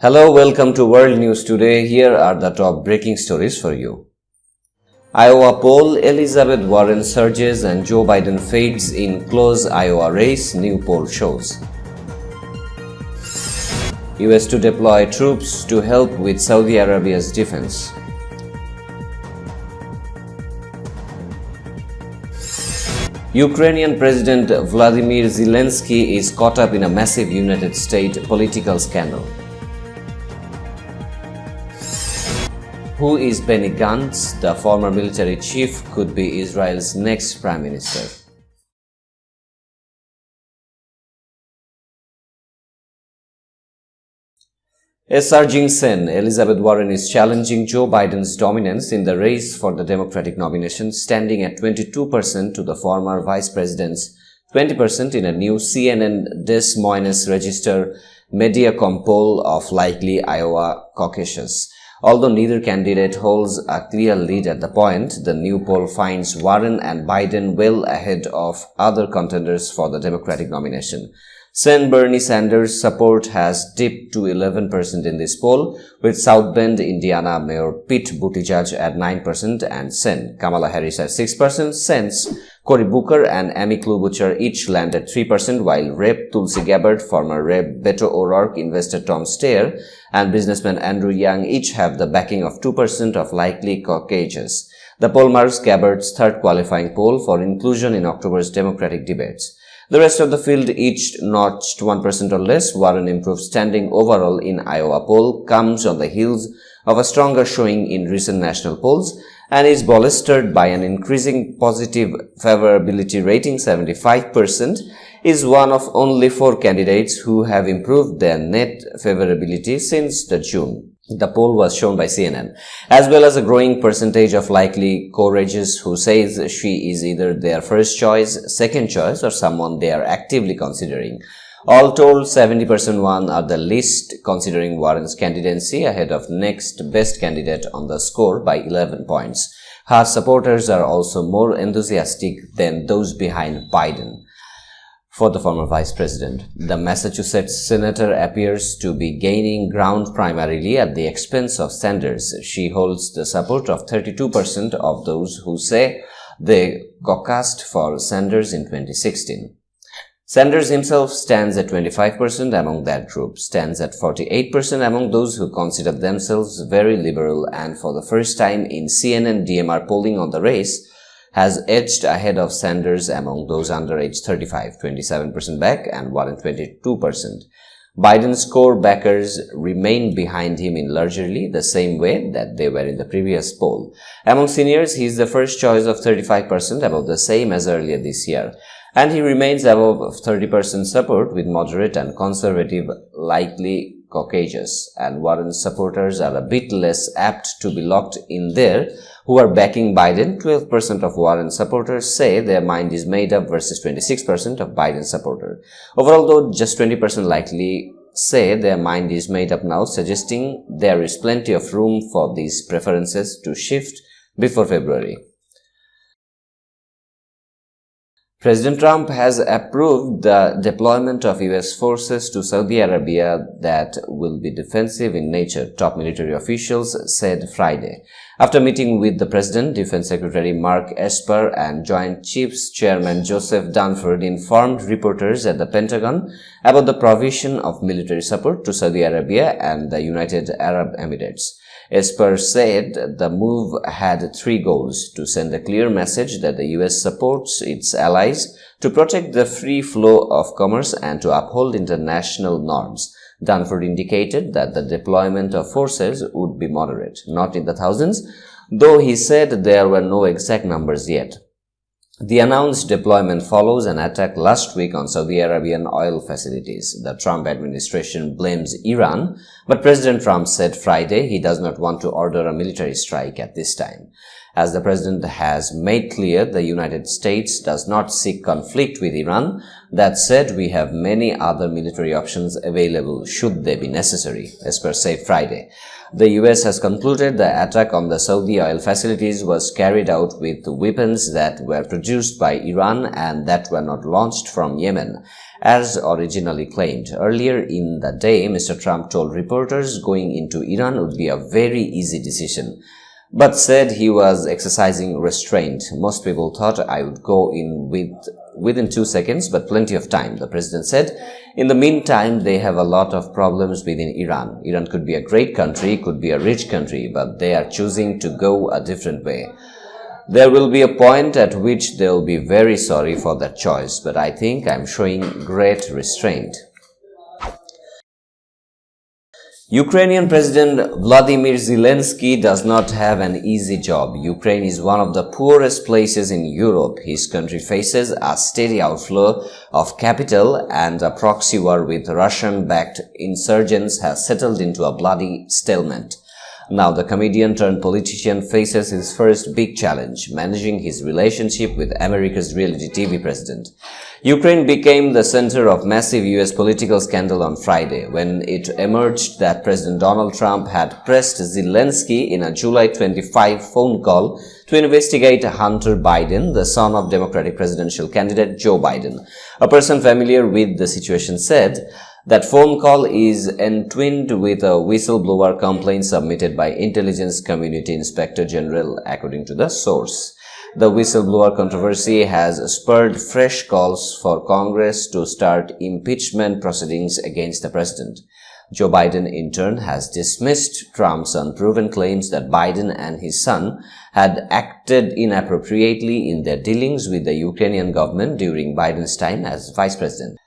Hello, welcome to World News Today. Here are the top breaking stories for you. Iowa poll, Elizabeth Warren surges and Joe Biden fades in close Iowa race, new poll shows. US to deploy troops to help with Saudi Arabia's defense. Ukrainian President Vladimir Zelensky is caught up in a massive United States political scandal. Who is Benny Gantz? The former military chief could be Israel's next prime minister. A surging Sen, Elizabeth Warren is challenging Joe Biden's dominance in the race for the Democratic nomination, standing at 22% to the former vice president's 20% in a new CNN Des Moines Register Mediacom poll of likely Iowa caucus. Although neither candidate holds a clear lead at the point, the new poll finds Warren and Biden well ahead of other contenders for the Democratic nomination. Sen Bernie Sanders' support has dipped to 11% in this poll, with South Bend, Indiana Mayor Pete Buttigieg at 9% and Sen Kamala Harris at 6%. Sen's Cory Booker and Amy Klobuchar each land at 3%, while Rep. Tulsi Gabbard, former Rep. Beto O'Rourke, investor Tom Steyer, and businessman Andrew Yang each have the backing of 2% of likely caucus. The poll marks Gabbard's third qualifying poll for inclusion in October's Democratic debates. The rest of the field each notched 1% or less. Warren improved standing overall in Iowa poll comes on the heels of a stronger showing in recent national polls and is bolstered by an increasing positive favorability rating. 75% is one of only 4 candidates who have improved their net favorability since the June. The poll was shown by CNN, as well as a growing percentage of likely courageous who says she is either their first choice, second choice, or someone they are actively considering. All told, 70% won are the least considering Warren's candidacy, ahead of next best candidate on the score by 11 points. Her supporters are also more enthusiastic than those behind Biden. For the former vice president, the Massachusetts senator appears to be gaining ground primarily at the expense of Sanders. She holds the support of 32% of those who say they caucused for Sanders in 2016. Sanders himself stands at 25% among that group, stands at 48% among those who consider themselves very liberal, and for the first time in CNN DMR polling on the race, has edged ahead of Sanders among those under age 35, 27% back, and Warren 22%. Biden's core backers remain behind him in largely the same way that they were in the previous poll. Among seniors, he is the first choice of 35%, about the same as earlier this year, and he remains above 30% support with moderate and conservative likely caucus, and Warren's supporters are a bit less apt to be locked in there who are backing Biden. 12% of Warren supporters say their mind is made up versus 26% of Biden supporters. Overall, though, just 20% likely say their mind is made up now, suggesting there is plenty of room for these preferences to shift before February. President Trump has approved the deployment of US forces to Saudi Arabia that will be defensive in nature, top military officials said Friday. After meeting with the President, Defense Secretary Mark Esper and Joint Chiefs Chairman Joseph Dunford informed reporters at the Pentagon about the provision of military support to Saudi Arabia and the United Arab Emirates. Esper said the move had 3 goals: to send a clear message that the US supports its allies, to protect the free flow of commerce, and to uphold international norms. Dunford indicated that the deployment of forces would be moderate, not in the thousands, though he said there were no exact numbers yet. The announced deployment follows an attack last week on Saudi Arabian oil facilities. The Trump administration blames Iran, but President Trump said Friday he does not want to order a military strike at this time. As the president has made clear, the United States does not seek conflict with Iran. That said, we have many other military options available should they be necessary, Esper said Friday. The US has concluded the attack on the Saudi oil facilities was carried out with weapons that were produced by Iran and that were not launched from Yemen. as originally claimed. Earlier in the day, Mr. Trump told reporters going into Iran would be a very easy decision, but said he was exercising restraint. Most people thought I would go in within 2 seconds, but plenty of time, the president said. In the meantime, they have a lot of problems within Iran. Iran could be a great country, could be a rich country, but they are choosing to go a different way. There will be a point at which they will be very sorry for that choice, but I think I am showing great restraint. Ukrainian President Vladimir Zelensky does not have an easy job. Ukraine is one of the poorest places in Europe. His country faces a steady outflow of capital, and a proxy war with Russian-backed insurgents has settled into a bloody stalemate. Now the comedian turned politician faces his first big challenge, managing his relationship with America's reality TV president. Ukraine became the center of massive US political scandal on Friday when it emerged that President Donald Trump had pressed Zelensky in a July 25 phone call to investigate Hunter Biden, the son of Democratic presidential candidate Joe Biden. A person familiar with the situation said that phone call is entwined with a whistleblower complaint submitted by Intelligence Community Inspector General, according to the source. The whistleblower controversy has spurred fresh calls for Congress to start impeachment proceedings against the president. Joe Biden, in turn, has dismissed Trump's unproven claims that Biden and his son had acted inappropriately in their dealings with the Ukrainian government during Biden's time as vice president.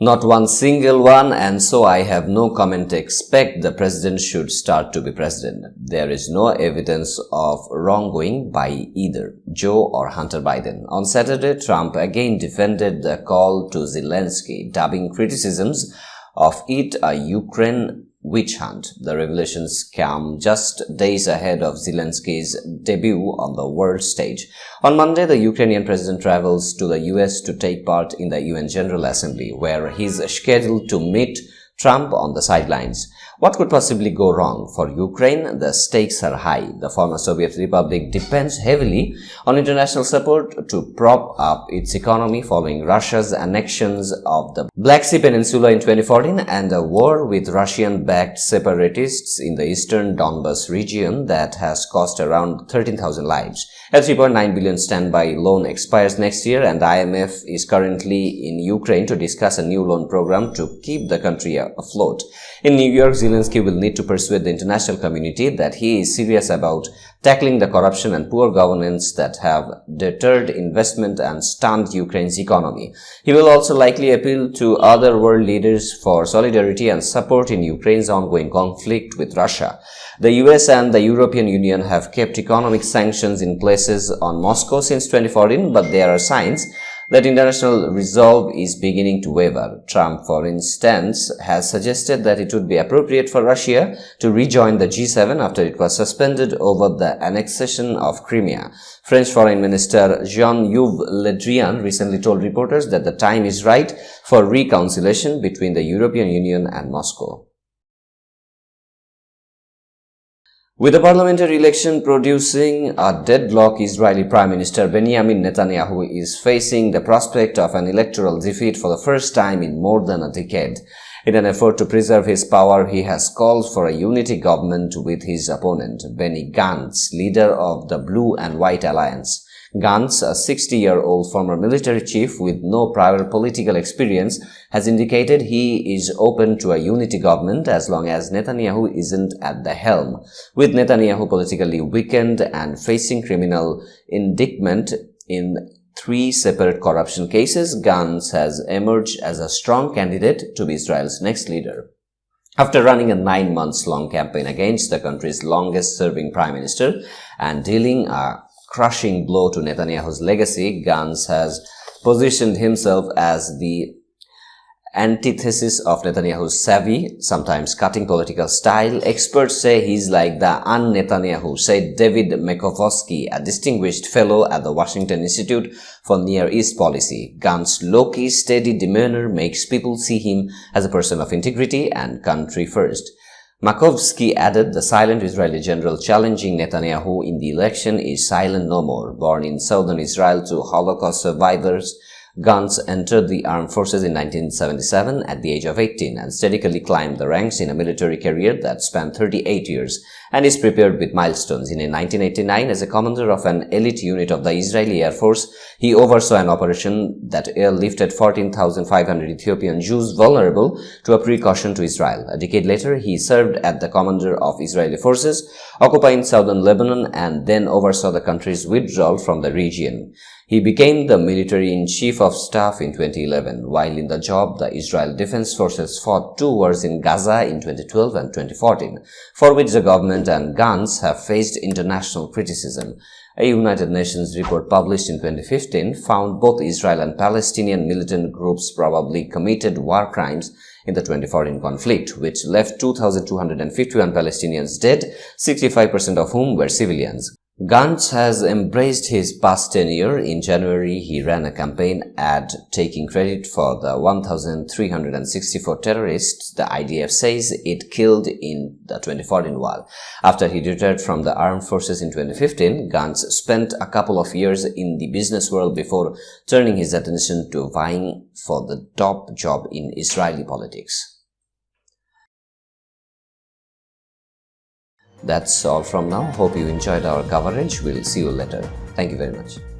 Not one single one, and so I have no comment to expect the president should start to be president. There is no evidence of wrongdoing by either Joe or Hunter Biden. On Saturday, Trump again defended the call to Zelensky, dubbing criticisms of it a Ukraine witch hunt. The revelations come just days ahead of Zelensky's debut on the world stage. On Monday, the Ukrainian president travels to the US to take part in the UN General Assembly, where he is scheduled to meet Trump on the sidelines. What could possibly go wrong? For Ukraine, the stakes are high. The former Soviet Republic depends heavily on international support to prop up its economy following Russia's annexions of the Black Sea Peninsula in 2014 and a war with Russian-backed separatists in the eastern Donbas region that has cost around 13,000 lives. A $3.9 billion standby loan expires next year, and IMF is currently in Ukraine to discuss a new loan program to keep the country afloat. In New York, Zelensky will need to persuade the international community that he is serious about tackling the corruption and poor governance that have deterred investment and stunned Ukraine's economy. He will also likely appeal to other world leaders for solidarity and support in Ukraine's ongoing conflict with Russia. The US and the European Union have kept economic sanctions in places on Moscow since 2014, but there are signs that international resolve is beginning to waver. Trump, for instance, has suggested that it would be appropriate for Russia to rejoin the G7 after it was suspended over the annexation of Crimea. French Foreign Minister Jean-Yves Le Drian recently told reporters that the time is right for reconciliation between the European Union and Moscow. With the parliamentary election producing a deadlock, Israeli Prime Minister Benjamin Netanyahu is facing the prospect of an electoral defeat for the first time in more than a decade. In an effort to preserve his power, he has called for a unity government with his opponent, Benny Gantz, leader of the Blue and White Alliance. Gantz, a 60-year-old former military chief with no prior political experience, has indicated he is open to a unity government as long as Netanyahu isn't at the helm. With Netanyahu politically weakened and facing criminal indictment in 3 separate corruption cases, Gantz has emerged as a strong candidate to be Israel's next leader. After running a 9-month-long campaign against the country's longest-serving prime minister and dealing a crushing blow to Netanyahu's legacy, Gantz has positioned himself as the antithesis of Netanyahu's savvy, sometimes cutting political style. Experts say he's like the un-Netanyahu, said David Mekovsky, a distinguished fellow at the Washington Institute for Near East Policy. Gantz's low-key, steady demeanor makes people see him as a person of integrity and country first. Makovsky added, the silent Israeli general challenging Netanyahu in the election is silent no more. Born in southern Israel to Holocaust survivors, Gantz entered the armed forces in 1977 at the age of 18 and steadily climbed the ranks in a military career that spanned 38 years and is prepared with milestones. In 1989, as a commander of an elite unit of the Israeli Air Force, he oversaw an operation that airlifted 14,500 Ethiopian Jews vulnerable to a precaution to Israel. A decade later, he served as the commander of Israeli forces occupying southern Lebanon and then oversaw the country's withdrawal from the region. He became the military-in-chief of staff in 2011. While in the job, the Israel Defense Forces fought 2 wars in Gaza in 2012 and 2014, for which the government and Gantz have faced international criticism. A United Nations report published in 2015 found both Israel and Palestinian militant groups probably committed war crimes in the 2014 conflict, which left 2,251 Palestinians dead, 65% of whom were civilians. Gantz has embraced his past tenure. In January, he ran a campaign ad taking credit for the 1,364 terrorists the IDF says it killed in the 2014 war. After he retired from the armed forces in 2015, Gantz spent a couple of years in the business world before turning his attention to vying for the top job in Israeli politics. That's all from now. Hope you enjoyed our coverage. We'll see you later. Thank you very much.